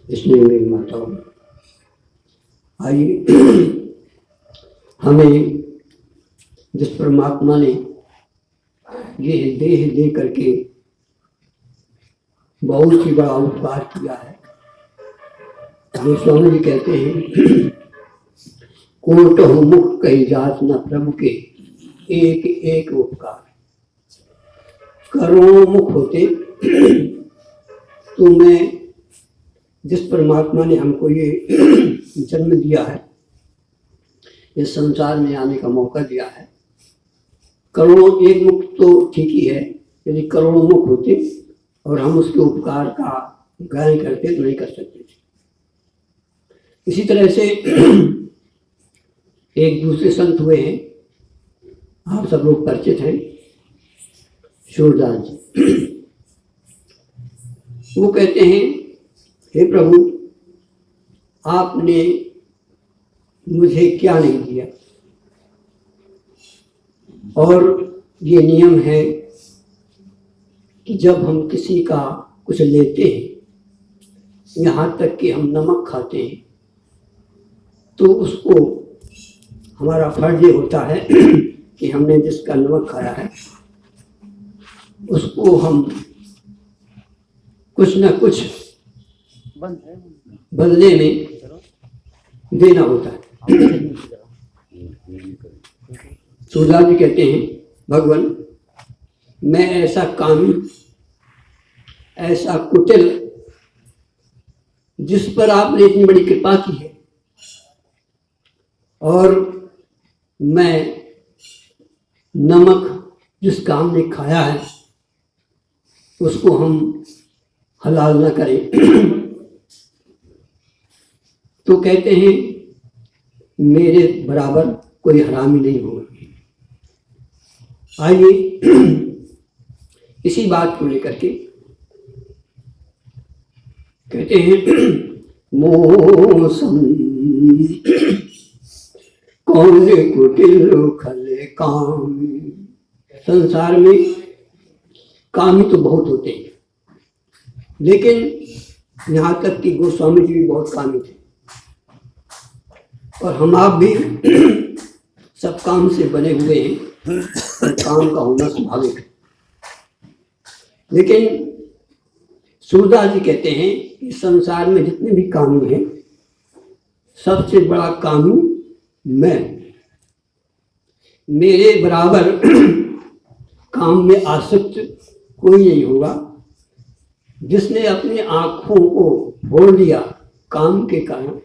इसलिए मेरी माताओं, आइए हमें जिस परमात्मा ने ये देह दे करके बहुत ही बड़ा उपकार किया है, गोस्वामी जी कहते हैं कोटो मुख कही जात न प्रभु के एक एक उपकार। करोड़ों मुख होते तो मैं जिस परमात्मा ने हमको ये जन्म दिया है, इस संसार में आने का मौका दिया है, करोड़ों एक मुख तो ठीक ही है, यदि करोड़ों मुख होते और हम उसके उपकार का गायन करते तो नहीं कर सकते थे। इसी तरह से एक दूसरे संत हुए हैं, आप सब लोग परिचित हैं, सूरदास जी। वो कहते हैं, हे प्रभु, आपने मुझे क्या नहीं दिया, और ये नियम है कि जब हम किसी का कुछ लेते हैं, यहाँ तक कि हम नमक खाते हैं, तो उसको हमारा फर्ज ये होता है कि हमने जिसका नमक खाया है उसको हम कुछ न कुछ बदले में देना होता है। सूरदास जी कहते हैं, भगवान मैं ऐसा कामी, ऐसा कुटिल, जिस पर आपने इतनी बड़ी कृपा की है, और मैं नमक जिसका हमने खाया है उसको हम हलाल न करें, तो कहते हैं मेरे बराबर कोई हरामी नहीं होगा। आइए इसी बात को लेकर के कहते हैं, मौसम कौन कुटिल खले काम। संसार में कामी तो बहुत होते हैं, लेकिन यहाँ तक कि गोस्वामी जी भी बहुत कामी थे, और हम आप भी सब काम से बने हुए हैं, काम का होना स्वाभाविक है। लेकिन सूरदास जी कहते हैं कि संसार में जितने भी कामी हैं, सबसे बड़ा कामी मैं, मेरे बराबर काम में आसक्त कोई नहीं होगा। जिसने अपनी आंखों को फोड़ दिया काम के कारण,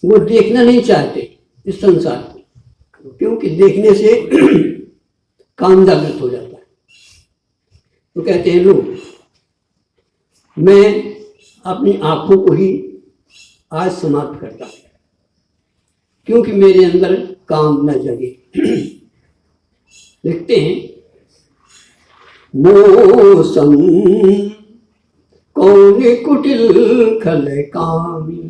वो देखना नहीं चाहते इस संसार को, क्योंकि देखने से काम जागृत हो जाता है। तो कहते हैं लोग, मैं अपनी आंखों को ही आज समाप्त करता हूं, क्योंकि मेरे अंदर काम न जगे। लिखते हैं, मौसम कौन कुटिल खल कामी,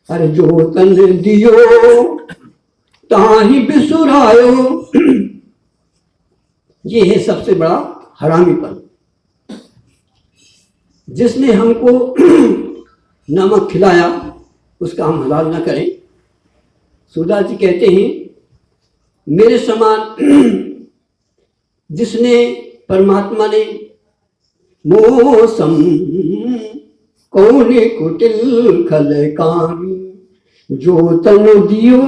अरे जो तन दियो ताहि बिसुरायो। ये है सबसे बड़ा हरामीपन। जिसने हमको नमक खिलाया उसका हम हलाल न करें। सूरदास जी कहते हैं, मेरे समान जिसने परमात्मा ने मौसम कौन कुटिल खल कामी, जो तन दियो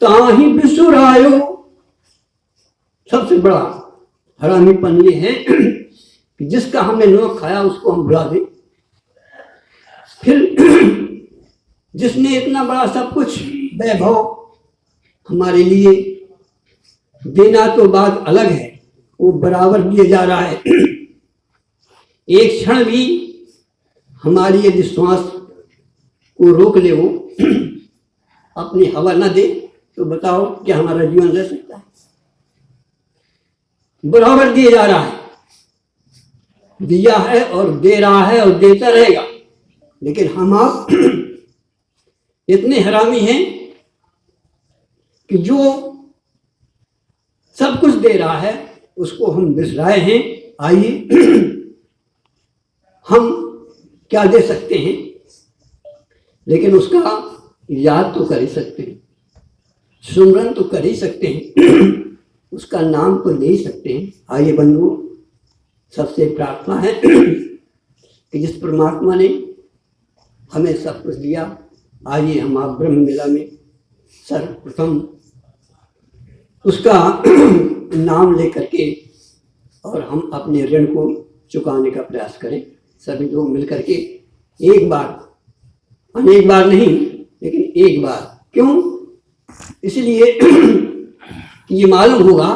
ताहि बिसुरायो। सबसे बड़ा हरामीपन ये है कि जिसका हमने नमक खाया उसको हम भुला दें। फिर जिसने इतना बड़ा सब कुछ वैभव हमारे लिए देना तो बात अलग है, वो बराबर दिए जा रहा है। एक क्षण भी हमारी यदि श्वास को रोक ले, वो अपनी हवा न दे, तो बताओ क्या हमारा जीवन रह सकता है? बराबर दिए जा रहा है, दिया है और दे रहा है और देता रहेगा। लेकिन हम आप इतने हरामी हैं कि जो सब कुछ दे रहा है उसको हम बिसराए हैं आइए हम क्या दे सकते हैं, लेकिन उसका याद तो कर ही सकते हैं, सुमरन तो कर ही सकते हैं, उसका नाम तो ले ही सकते हैं। आइए बंधुओं, सबसे प्रार्थना है कि जिस परमात्मा ने हमें सब कुछ दिया, आइए हम आप ब्रह्म मेला में सर्वप्रथम उसका नाम लेकर के और हम अपने ऋण को चुकाने का प्रयास करें। सभी लोग मिलकर के एक बार, अनेक बार नहीं, लेकिन एक बार। क्यों? इसलिए कि ये मालूम होगा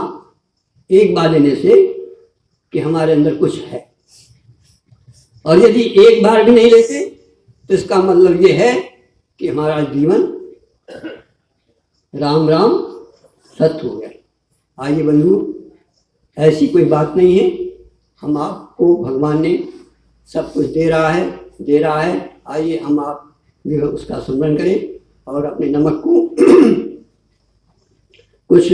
एक बार लेने से कि हमारे अंदर कुछ है, और यदि एक बार भी नहीं लेते तो इसका मतलब ये है कि हमारा जीवन राम राम सत्य हो गया। आइए बंधु, ऐसी कोई बात नहीं है, हम आपको भगवान ने सब कुछ दे रहा है। आइए हम आप जो है उसका स्मरण करें और अपने नमक को कुछ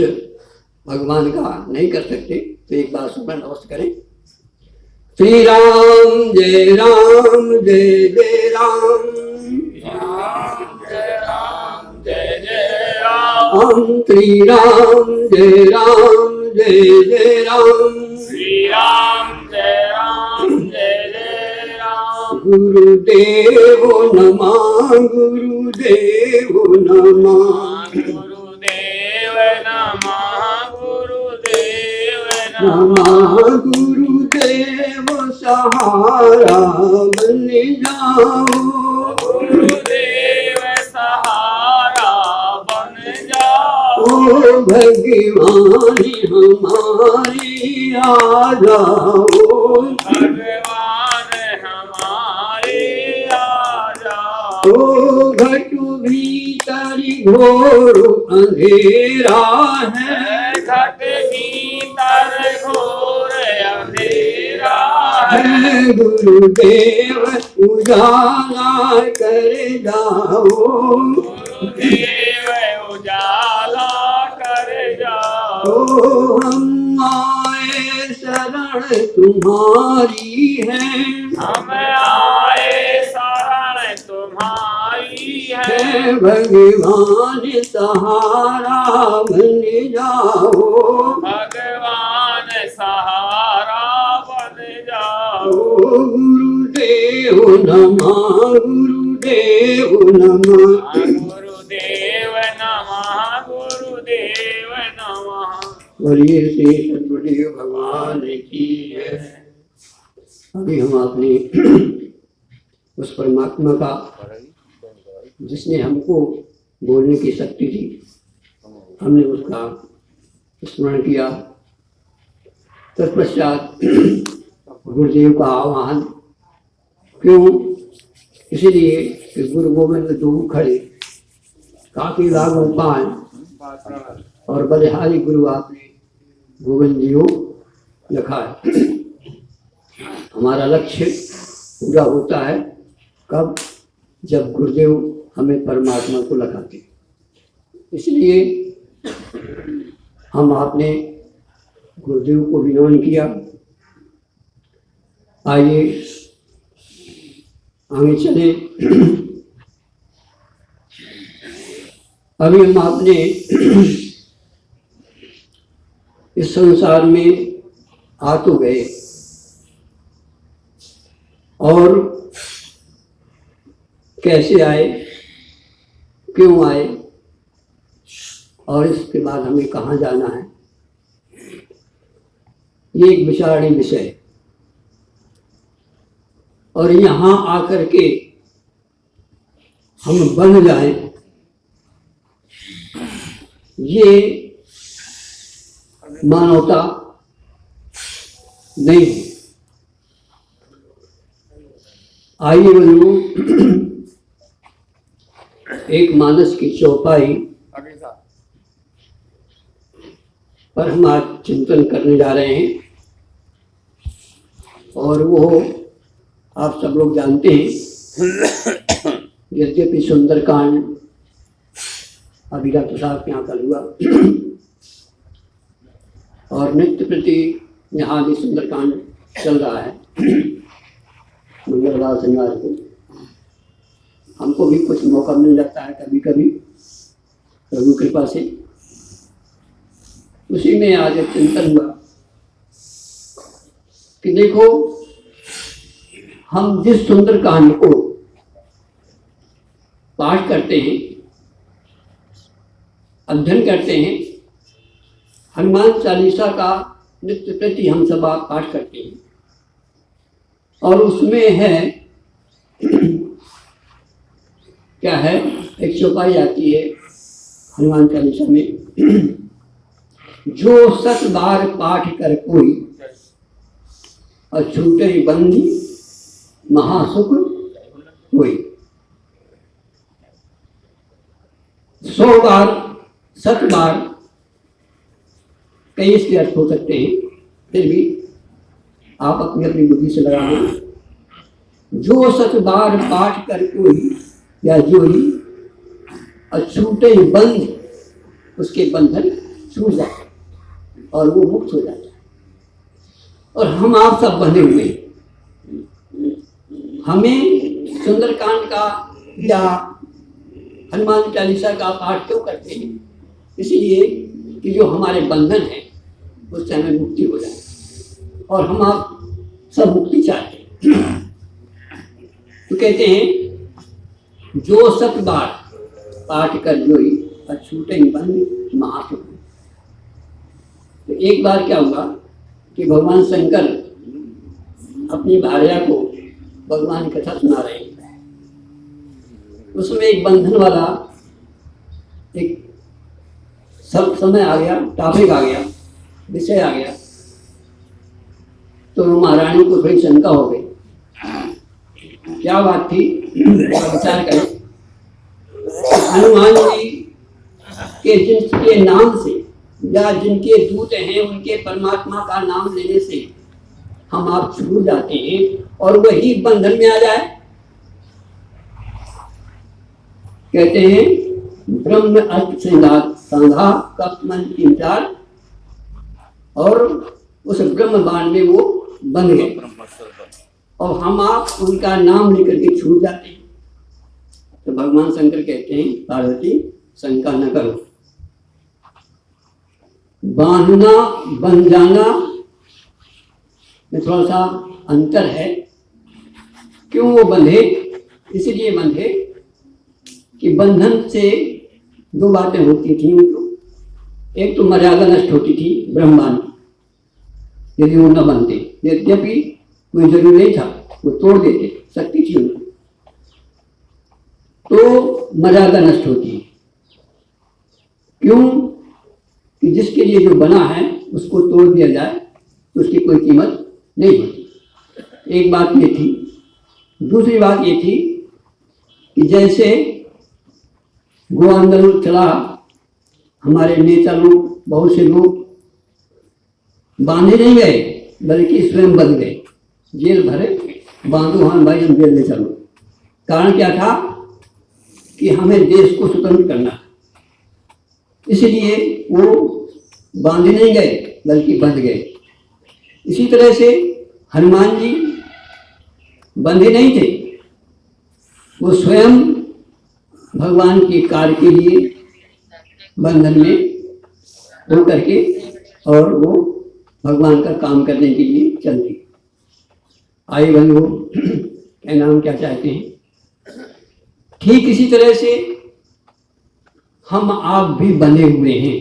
भगवान का नहीं कर सकते तो एक बार स्मरण अवश्य करें। श्री राम जय राम जय जय राम, राम जय राम जय जय राम, हम श्री राम जय राम जय जय राम, श्री राम जय राम जय जय राम। गुरुदेव नमः, गुरुदेव नमः, गुरुदेव नमः, गुरुदेव नमः, गुरुदेव सहारा बन जाओ, गुरुदेव सहारा बन जाओ, ओ भगवान हमारी आ जाओ, भगवान हमारे आ जाओ। ओ घटु भीतर घोर अंधेरा है, घट भीतर घोर अंधेरा है, गुरुदेव उजाला कर जाओ, गुरुदेव उजाला कर जाओ। ओ हम आए शरण तुम्हारी है, हम आए शरण तुम्हारी है, भगवान सहारा बन जाओ, भगवान सहारा बन जाओ। गुरुदेव नमः, गुरुदेव नमः, गुरुदेव नमः, गुरुदेव नमः। बोलिए श्री सद्गुरुदेव भगवान की है। अभी हम अपने उस परमात्मा का, जिसने हमको बोलने की शक्ति दी, हमने उसका स्मरण किया। तत्पश्चात गुरुदेव का आह्वान, क्यों? इसलिए कि गुरु गोविंद दो खड़े, काफी लागो पान, और बलिहारी गुरु आपने गोविंद जी को लिखा है। हमारा लक्ष्य पूरा होता है कब? जब गुरुदेव हमें परमात्मा को लगाते। इसलिए हम आपने गुरुदेव को विनम्र किया। आइए आगे चले। अभी हम आपने इस संसार में आ तो गए, और कैसे आए, क्यों आए, और इसके बाद हमें कहाँ जाना है, ये एक विचारणीय विषय है। और यहाँ आकर के हम बन जाएं, ये मानवता नहीं है। आइए बंधुओं, एक मानस की चौपाई पर हम आज चिंतन करने जा रहे हैं, और वो आप सब लोग जानते हैं। यद्यपि सुंदरकांड अभी डॉक्टर साहब के यहाँ कल हुआ, और नित्य प्रति यहाँ भी सुंदरकांड चल रहा है मंगलवार शनिवार को। हमको भी कुछ मौका मिल जाता है कभी कभी प्रभु कृपा से। उसी में आज एक चिंतन हुआ कि देखो, हम जिस सुंदर कहानी को पाठ करते हैं, अध्ययन करते हैं, हनुमान चालीसा का नित्य प्रति हम सब पाठ करते हैं, और उसमें है क्या है, एक चौपाई आती है हनुमान चालीसा में, जो 7 बार पाठ कर कोई और छूटे बंदी महासुख हुई। 100 बार 7 बार कई इसके अर्थ हो सकते हैं, फिर भी आप अपनी अपनी बुद्धि से लगा लें। जो 7 बार पाठ कर कोई या जोई और छूटे बंद, उसके बंधन छूट जाते और वो मुक्त हो जाता है। और हम आप सब बंधे हुए हैं। हमें सुंदरकांड का या हनुमान चालीसा का पाठ क्यों करते हैं? इसलिए कि जो हमारे बंधन है उससे हमें मुक्ति हो जाए, और हम आप सब मुक्ति चाहते हैं। तो कहते हैं जो 7 बार पाठ कर जोई और छूटे बंद महासुख। तो एक बार क्या हुआ कि भगवान शंकर अपनी भार्या को भगवान की कथा सुना रहे हैं। उसमें एक बंधन वाला एक सब समय आ गया, टॉपिक आ गया, विषय आ गया। तो महारानी को थोड़ी शंका हो गई, क्या बात थी? विचार करें। हनुमान जी के जिनके नाम से या जिनके दूत हैं उनके परमात्मा का नाम लेने से हम आप छूट जाते हैं और वही बंधन में आ जाए। कहते हैं ब्रह्म अर्थ से सांधा कप मन की विचार, और उस ब्रह्म बाण में वो बन गए और हम आप उनका नाम लेकर के छूट जाते हैं। तो भगवान शंकर कहते हैं पार्वती शंका न करो, बांधना बन जाना में थोड़ा सा अंतर है। क्यों वो बंधे? इसलिए बंधे कि बंधन से 2 बातें होती थी उनको। एक तो मर्यादा नष्ट होती थी ब्रह्मांड की, यदि वो न बनते, यद्यपि कोई जरूरी नहीं था, वो तोड़ देते, शक्ति थी उनको, तो मर्यादा नष्ट होती है। क्यों? कि जिसके लिए जो बना है उसको तोड़ दिया जाए तो उसकी कोई कीमत नहीं होती। एक बात ये थी। दूसरी बात ये थी कि जैसे गो आंदोलन चला, हमारे नेता लोग, बहुत से लोग बांधे नहीं गए बल्कि स्वयं बंध गए, जेल भरे, बांधो हाँ भाई हम जेल ले चलो। कारण क्या था? कि हमें देश को स्वतंत्र करना था, इसलिए वो बांधे नहीं गए बल्कि बंध गए। इसी तरह से हनुमान जी बंधे नहीं थे, वो स्वयं भगवान के कार्य के लिए बंधन में हो करके और वो भगवान का काम करने के लिए चल दिए। आइए बंधु, क्या नाम क्या चाहते हैं? ठीक इसी तरह से हम आप भी बने हुए हैं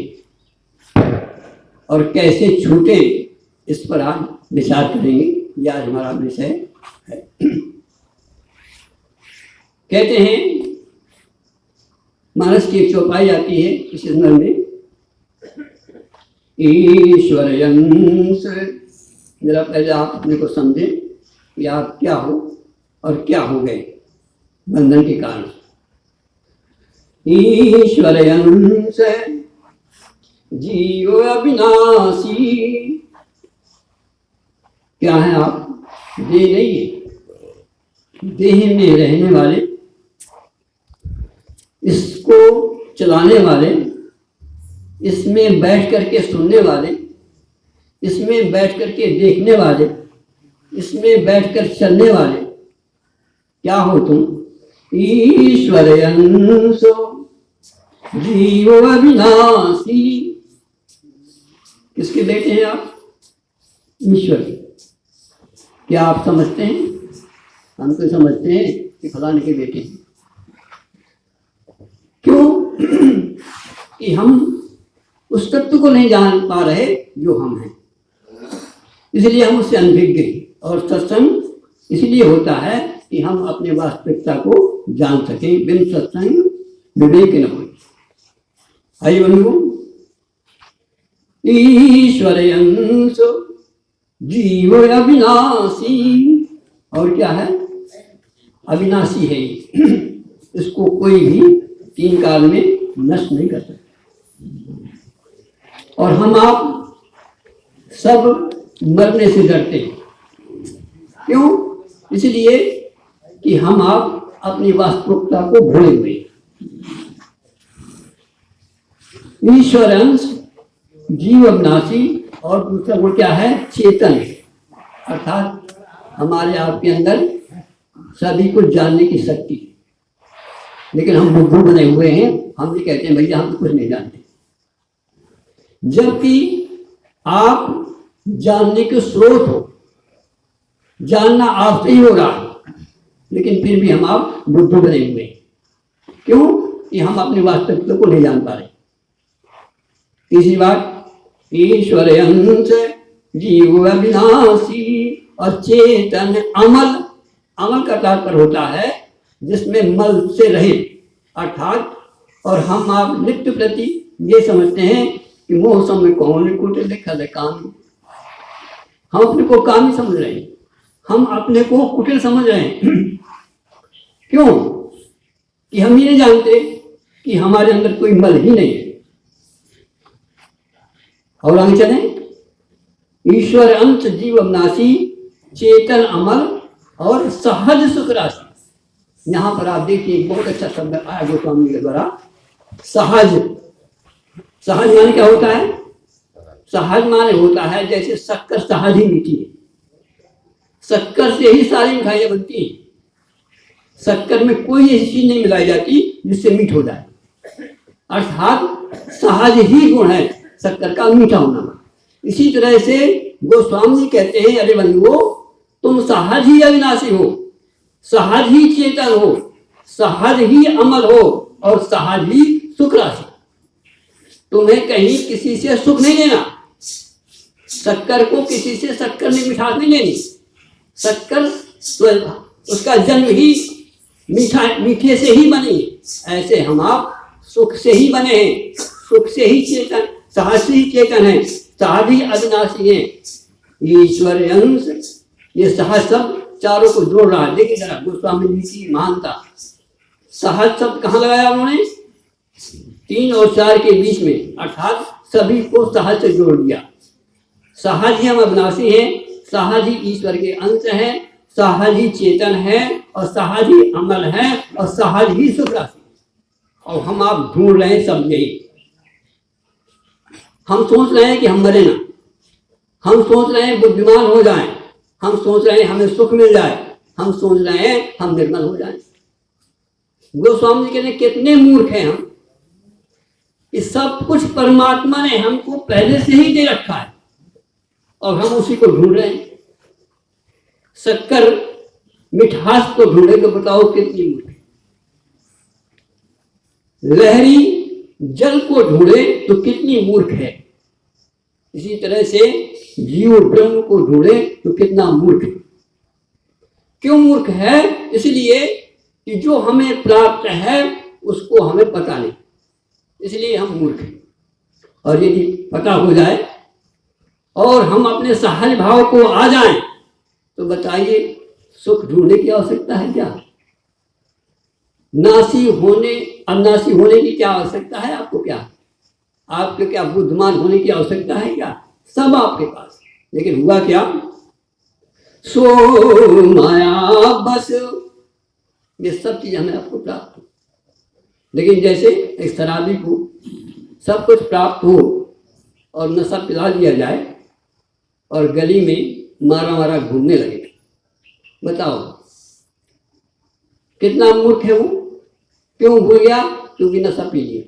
और कैसे छूटे इस पर आज विचार करेंगे। यह आज हमारा विषय है। कहते हैं मानस की एक चौपाई आती है इस संदर्भ में, ईश्वर अंश। जरा पहले आप अपने को समझें कि आप क्या हो और क्या हो गए बंधन के कारण। ईश्वर अंश जीव अविनाशी। क्या है आप? देह नहीं है, देह में रहने वाले, इसको चलाने वाले, इसमें बैठ करके सुनने वाले, इसमें बैठ करके देखने वाले, इसमें बैठकर चलने वाले क्या हो तुम? ईश्वर अंशो जीव अविनाशी। किसके बेटे हैं आप? ईश्वर। क्या आप समझते हैं? हम तो समझते हैं कि फलाने के बेटे हैं। क्यों? कि हम उस तत्व को नहीं जान पा रहे जो हम हैं, इसलिए हम उससे अनभिज्ञ हैं। और सत्संग इसलिए होता है कि हम अपने वास्तविकता को जान सकें। बिन सत्संग विवेक न हो। आइए बंधु, ईश्वर अंश जीव अविनाशी। और क्या है? अविनाशी है ये। इसको कोई भी 3 काल में नष्ट नहीं कर सकता। और हम आप सब मरने से डरते हैं। क्यों? इसलिए कि हम आप अपनी वास्तविकता को भूले हुए। ईश्वर अंश जीव अविनाशी। और दूसरा वो क्या है? चेतन। अर्थात हमारे आपके अंदर सभी कुछ जानने की शक्ति। लेकिन हम बुद्धू बने हुए हैं। हम भी कहते हैं भैया हम तो कुछ नहीं जानते, जबकि आप जानने के स्रोत हो। जानना आपसे ही हो रहा है, लेकिन फिर भी हम आप बुद्धू बने हुए हैं। क्यों? कि हम अपनी वास्तविकता को नहीं जान पा रहे। तीसरी बात, ईश्वर अंश जीव अविनाशी। और चेतन अमल। अमल का तात्पर्य होता है जिसमें मल से रहित। अर्थात और हम आप नित्य प्रति ये समझते हैं कि मोह समय कौन कुटिल लिखा है काम। हम अपने को काम ही समझ रहे हैं, हम अपने को कुटिल समझ रहे हैं। क्यों? कि हम ये नहीं जानते कि हमारे अंदर कोई मल ही नहीं है। और आगे चलें, ईश्वर अंश जीव अविनाशी, चेतन अमल और सहज सुख राशि। यहां पर आप देखिए बहुत अच्छा शब्द आया गोस्वामी के द्वारा, सहज। सहज माने क्या होता है? सहज माने होता है जैसे शक्कर सहज ही मीठी है। शक्कर से ही सारी मिठाइयां बनती हैं। शक्कर में कोई ऐसी चीज नहीं मिलाई जाती जिससे मीठ हो जाए। अर्थात सहज ही गुण है शक्कर का मीठा होना। इसी तरह से गोस्वामी जी कहते हैं अरे बंधुओं, तुम सहज ही अविनाशी हो, सहज ही चेतन हो, सहज ही अमल हो और सहज ही सुख राशि। तुम्हें कहीं किसी से सुख नहीं लेना। शक्कर को किसी से शक्कर में मिठास नहीं लेनी। शक्कर उसका जन्म ही मीठे से ही बनी। ऐसे हम आप सुख से ही बने हैं, सुख से ही चेतन, सहज से ही चेतन है, सहज ही अविनाशी है। ईश्वर अंश, ये सहज शब्द चारों को जोड़ रहा है। देखिए जरा गोस्वामी जी की महानता। सहज शब्द कहाँ लगाया उन्होंने? 3 और 4 के बीच में, अर्थात सभी को सहज से जोड़ दिया। सहज ही हम अविनाशी हैं, सहज ही ईश्वर के अंश हैं, सहज ही चेतन है और सहज ही अमल है और सहज ही सुख राशि। और हम आप ढूंढ रहे हैं सब यही। हम सोच रहे हैं कि हम मरे ना, हम सोच रहे हैं बुद्धिमान हो जाएं, हम सोच रहे हैं हमें सुख मिल जाए, हम सोच रहे हैं हम निर्मल हो जाएं। गोस्वामी जी कहते हैं कितने मूर्ख हैं हम। इस सब कुछ परमात्मा ने हमको पहले से ही दे रखा है और हम उसी को ढूंढ रहे हैं। शक्कर मिठास को ढूंढे तो बताओ कितनी मूर्ख। लहरी जल को ढूंढे तो कितनी मूर्ख है। इसी तरह से जीव ब्रह्म को ढूंढे तो कितना मूर्ख है। क्यों मूर्ख है? इसलिए कि जो हमें प्राप्त है उसको हमें पता नहीं, इसलिए हम मूर्ख हैं। और यदि पता हो जाए और हम अपने सहज भाव को आ जाएं तो बताइए सुख ढूंढने की आवश्यकता है क्या? अनासी होने की क्या आवश्यकता है आपको? क्या आपके क्या बुद्धिमान होने की आवश्यकता है क्या? सब आपके पास। लेकिन हुआ क्या? सो माया बस, ये सब चीज हमें आपको प्राप्त हो। लेकिन जैसे एक शराबी को सब कुछ प्राप्त हो और नशा पिला दिया जाए और गली में मारा मारा घूमने लगे बताओ कितना मूर्ख है वो, क्यों भूल गया? क्योंकि नशा पी लिया,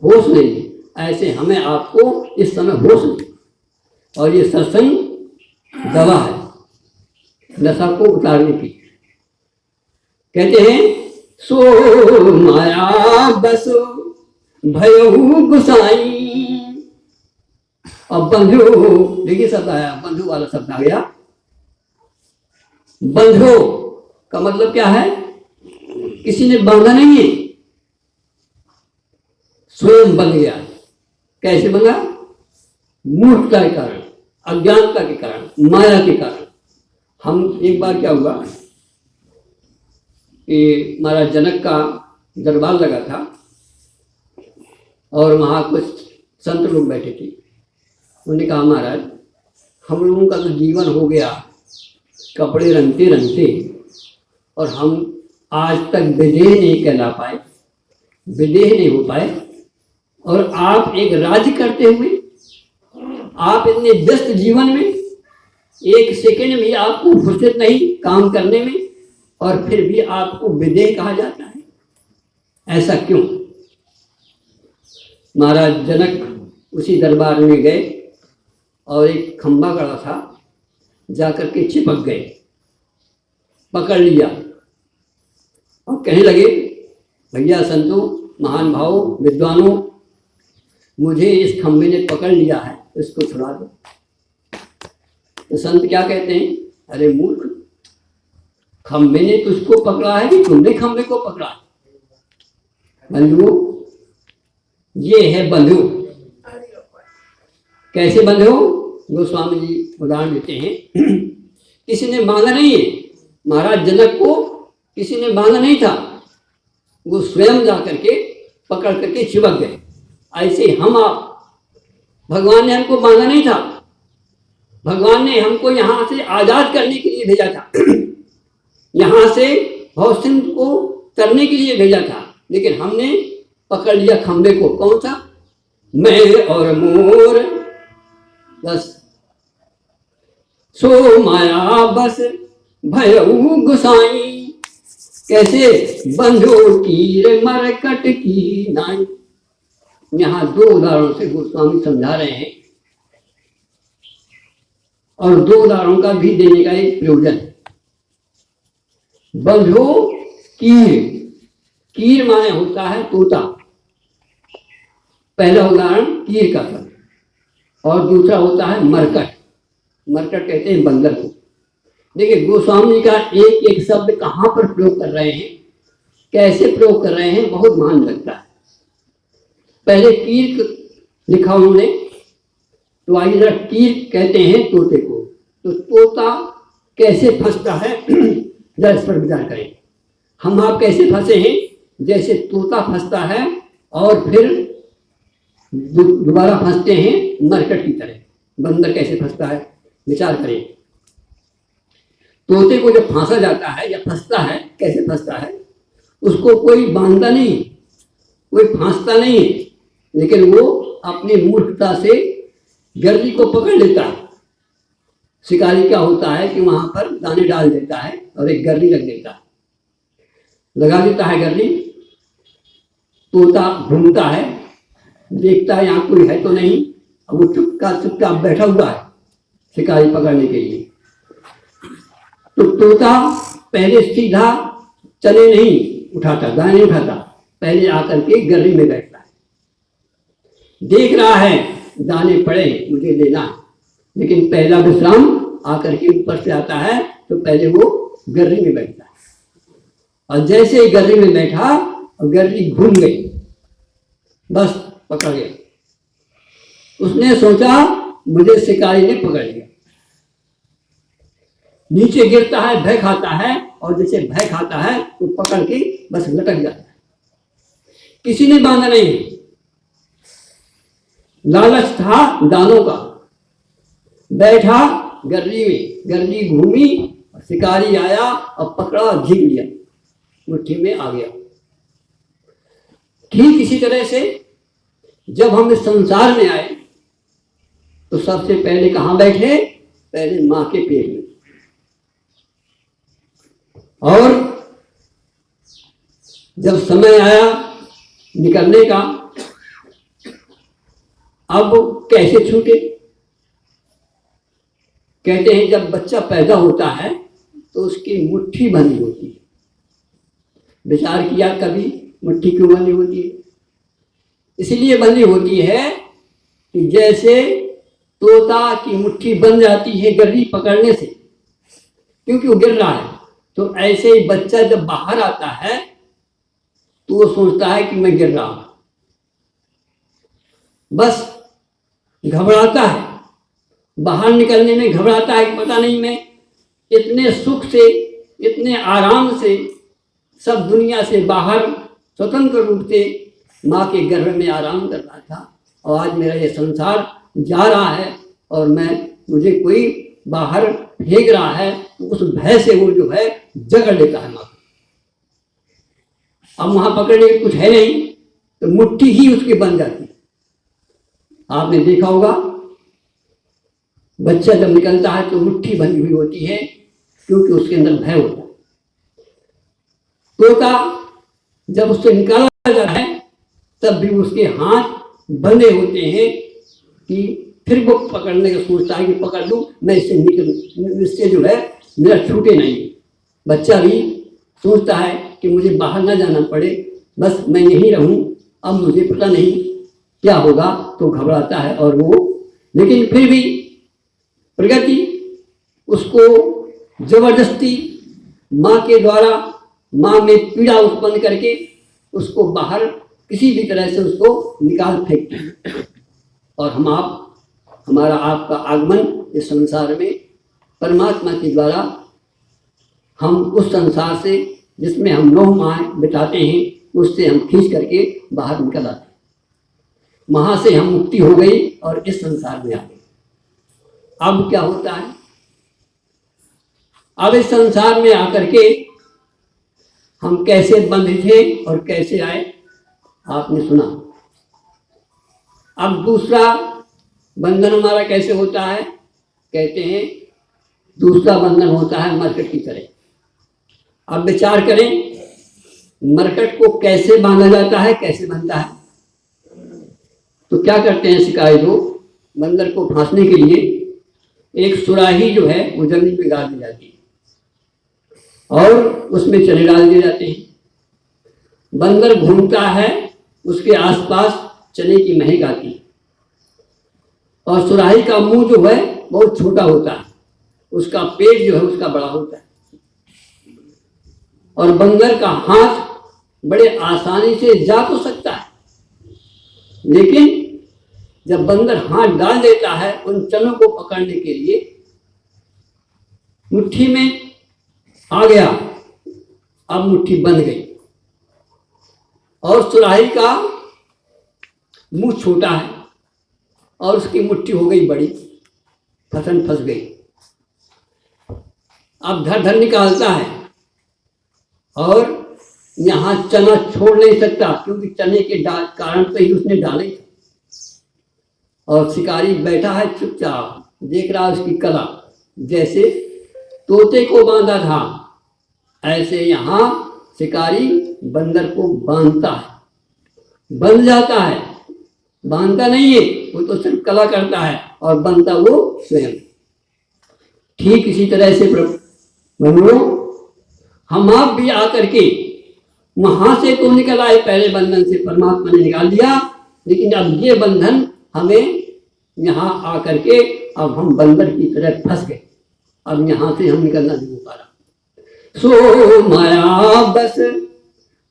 होश नहीं है। ऐसे हमें आपको इस समय होश नहीं, और ये सत्संग दवा है नशा को उतारने की। कहते हैं सो माया बस भयहु गुसाई। अब बंधु, देखिए शब्द आया, बंधु वाला शब्द आ गया। बंधु का मतलब क्या है? किसी ने बांधा नहीं है, स्वयं बंध गया। कैसे बंधा? मूर्खता के कारण, अज्ञानता के कारण, माया के कारण। हम एक बार क्या हुआ कि महाराज जनक का दरबार लगा था और वहाँ कुछ संत लोग बैठे थे। उन्होंने कहा महाराज हम लोगों का तो जीवन हो गया कपड़े रंगते रंगते, और हम आज तक विदेह नहीं कहला पाए, विदेह नहीं हो पाए, और आप एक राज्य करते हुए, आप इतने व्यस्त जीवन में एक सेकंड भी आपको फुर्सत नहीं काम करने में, और फिर भी आपको विदेह कहा जाता है, ऐसा क्यों? महाराज जनक उसी दरबार में गए और एक खंभा खड़ा था, जाकर के चिपक गए, पकड़ लिया और कहने लगे भैया संतों, महान भाव, विद्वानों, मुझे इस खंभे ने पकड़ लिया है, इसको छुड़ा दो। तो संत क्या कहते हैं? अरे मूर्ख, खंभे ने तुझको पकड़ा है कि तुमने खंभे को पकड़ा है? बंधु, ये है बंधु। कैसे बंधु? गोस्वामी जी उदाहरण देते हैं। किसी ने मांगा नहीं है, महाराज जनक को किसी ने मांगा नहीं था, वो स्वयं जा करके पकड़ करके चिपक गए। ऐसे हम आप, भगवान ने हमको मांगा नहीं था, भगवान ने हमको यहाँ से आजाद करने के लिए भेजा था, यहाँ से भवसिंध को तरने के लिए भेजा था, लेकिन हमने पकड़ लिया खंबे को। कौन सा? मैं और मोर, बस। सो माया बस भयहु गुसाई। कैसे? बंधु तीर मरकट की नाई। यहाँ दो उदाहरणों से गोस्वामी समझा रहे हैं, और दो उदाहरणों का भी देने का एक प्रयोजन है। बंधु कीर, कीर माने होता है तोता, पहला उदाहरण कीर का था, और दूसरा होता है मरकट। मरकट कहते हैं बंदर को। देखिए गोस्वामी का एक एक शब्द कहाँ पर प्रयोग कर रहे हैं, कैसे प्रयोग कर रहे हैं, बहुत महान लगता है। पहले कीर लिखा उन्होंने, तो आइए जरा कीर कहते हैं तोते को। तो तोता कैसे फंसता है, जरा इस पर विचार करें। हम आप कैसे फंसे हैं? जैसे तोता फंसता है और फिर दोबारा फंसते हैं मरकट की तरह। बंदर कैसे फंसता है, विचार करें। तोते को जब फांसा जाता है या फंसता है, कैसे फंसता है? उसको कोई बांधता नहीं, कोई फांसता नहीं है, लेकिन वो अपनी मूर्खता से गर्री को पकड़ लेता है। शिकारी क्या होता है कि वहां पर दाने डाल देता है और एक गर्री रख देता है, लगा देता है गर्री। तोता घूमता है, देखता है यहाँ कोई है तो नहीं, अब वो चुपचाप बैठा हुआ है शिकारी पकड़ने के लिए। तो तोता पहले सीधा चने नहीं उठाता, दाने नहीं उठाता, पहले आकर के गर्री में बैठता है, देख रहा है दाने पड़े मुझे लेना है, लेकिन पहला विश्राम आकर के ऊपर से आता है, तो पहले वो गर्री में बैठता है। और जैसे ही गर्री में बैठा और गर्री घूम गई, बस पकड़ गया। उसने सोचा मुझे शिकारी ने पकड़ लिया, नीचे गिरता है, भय खाता है, और जैसे भय खाता है तो पकड़ के बस लटक जाता है। किसी ने बांधा नहीं, लालच था दानों का, बैठा गर्री में, गर्री घूमी, शिकारी आया और पकड़ा, झीक लिया, मुट्ठी में आ गया। ठीक इसी तरह से जब हम इस संसार में आए तो सबसे पहले कहाँ बैठे? पहले माँ के पेट में। और जब समय आया निकलने का, अब कैसे छूटे? कहते हैं जब बच्चा पैदा होता है तो उसकी मुट्ठी बंधी होती है। विचार किया कभी मुट्ठी क्यों बंधी होती है? इसलिए बंधी होती है कि जैसे तोता की मुट्ठी बन जाती है गर्री पकड़ने से, क्योंकि वो गिर रहा है, तो ऐसे ही बच्चा जब बाहर आता है तो वो सोचता है कि मैं गिर रहा हूं, बस घबराता है, बाहर निकलने में घबराता है कि पता नहीं मैं इतने सुख से, इतने आराम से सब दुनिया से बाहर स्वतंत्र रूप से माँ के गर्भ में आराम कर रहा था, और आज मेरा ये संसार जा रहा है और मुझे कोई बाहर फेंक रहा है, तो उस भय से वो जो है जकड़ लेता है माँ को। अब वहां पकड़ने के कुछ है नहीं, तो मुट्ठी ही उसकी बन जाती है। आपने देखा होगा बच्चा जब निकलता है तो मुट्ठी बनी हुई होती है, क्योंकि उसके अंदर भय होता है। तोता जब उससे निकाला जाता है तब भी उसके हाथ बंधे होते हैं कि फिर वो पकड़ने का सोचता है कि पकड़ लूं मैं, इससे जो है मेरा छूटे नहीं। बच्चा भी सोचता है कि मुझे बाहर ना जाना पड़े, बस मैं यहीं रहूं, अब मुझे पता नहीं क्या होगा, तो घबराता है। और वो लेकिन फिर भी प्रकृति उसको जबरदस्ती माँ के द्वारा, माँ में पीड़ा उत्पन्न करके उसको बाहर किसी भी तरह से उसको निकाल फेंकते हैं। और हमारा आपका आगमन इस संसार में परमात्मा के द्वारा, हम उस संसार से जिसमें हम 9 माह बिताते हैं उससे हम खींच करके बाहर निकल आते हैं। वहां से हम मुक्ति हो गई और इस संसार में आ गए। अब क्या होता है? अब इस संसार में आकर के हम कैसे बंधे थे और कैसे आए, आपने सुना। अब दूसरा बंधन हमारा कैसे होता है? कहते हैं दूसरा बंधन होता है मरकट की तरह। अब विचार करें, मरकट को कैसे बांधा जाता है, कैसे बनता है? तो क्या करते हैं शिकारी लोग, बंदर को फांसने के लिए एक सुराही जो है वो जमीन में गाड़ दी जाती है और उसमें चने डाल दिए जाते हैं। बंदर घूमता है, उसके आसपास चने की महक आती है, और सुराही का मुंह जो है बहुत छोटा होता है, उसका पेट जो है उसका बड़ा होता है, और बंदर का हाथ बड़े आसानी से जा तो सकता है, लेकिन जब बंदर हाथ डाल देता है उन चनों को पकड़ने के लिए, मुट्ठी में आ गया, अब मुट्ठी बंध गई, और सुराही का मुंह छोटा है और उसकी मुट्ठी हो गई बड़ी, फंस गई। अब धर निकालता है और यहां चना छोड़ नहीं सकता, क्योंकि चने के कारण से ही उसने डाले। और शिकारी बैठा है चुपचाप, देख रहा है उसकी कला। जैसे तोते को बांधा था, ऐसे यहां शिकारी बंदर को बांधता है, बंध जाता है। बांधता नहीं है वो, तो सिर्फ कला करता है, और बनता वो स्वयं। ठीक इसी तरह से प्रभु हम आप भी आकर के वहां से तो निकल आए, पहले बंधन से परमात्मा ने निकाल दिया, लेकिन अब ये बंधन हमें यहाँ आकर के अब हम बंदर की तरह फंस गए। अब यहाँ से हम निकलना नहीं हो पा रहा। सो माया बस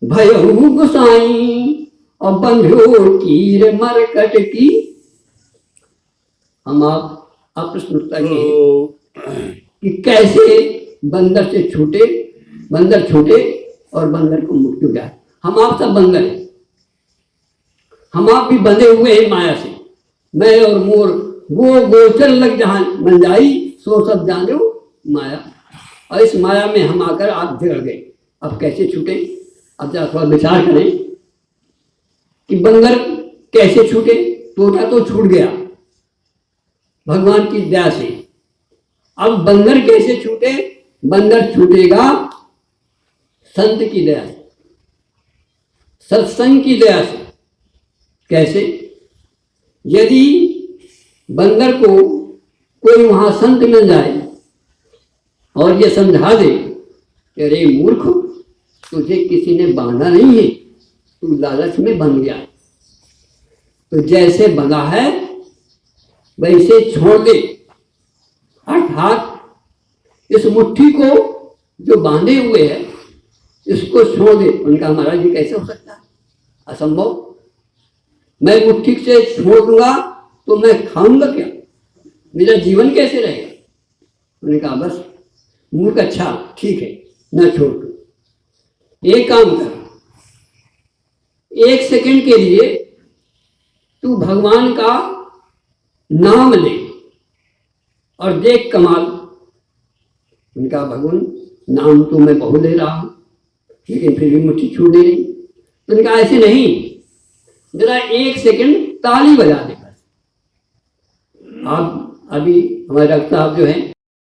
भयहु गुसाई और बंध्यो तीर मरकट की। हम आप प्रश्न उठता कि कैसे बंदर से छूटे, बंदर छूटे और बंदर को मुक्ति हो जाए। हम आप सब बंदर हैं, हम आप भी बंधे हुए हैं माया से। मैं और मोर वो गोचर लग जहां बन जाई, सो सब जानो माया। और इस माया में हम आकर आप जड़ गए। अब कैसे छूटे? अब जरा थोड़ा विचार करें कि बंदर कैसे छूटे। तोता तो छूट गया भगवान की दया से। अब बंदर कैसे छूटे? बंदर छूटेगा संत की दया से, सत्संग की दया से। कैसे? यदि बंदर को कोई वहां संत मिल जाए और ये समझा दे कि अरे मूर्ख, तुझे किसी ने बांधा नहीं है, तू लालच में बन गया, तो जैसे बंधा है वैसे छोड़ दे। अर्थात इस मुट्ठी को जो बांधे हुए है इसको छोड़ दे। उनका महाराज जी कैसे हो सकता है? असंभव। मैं मुट्ठी से छोड़ दूंगा तो मैं खाऊंगा क्या? मेरा जीवन कैसे रहेगा? उन्होंने कहा बस मूर्ख, अच्छा ठीक है, न छोड़ दो। एक काम कर, 1 सेकंड के लिए तू भगवान का नाम ले और देख कमाल। उनका भगवान नाम तो मैं बहुत ले रहा हूं, लेकिन फिर भी मुट्ठी छूट नहीं रही। तो उनका ऐसे नहीं, जरा 1 सेकंड ताली बजा दे बस। आप अभी हमारे डॉक्टर साहब जो हैं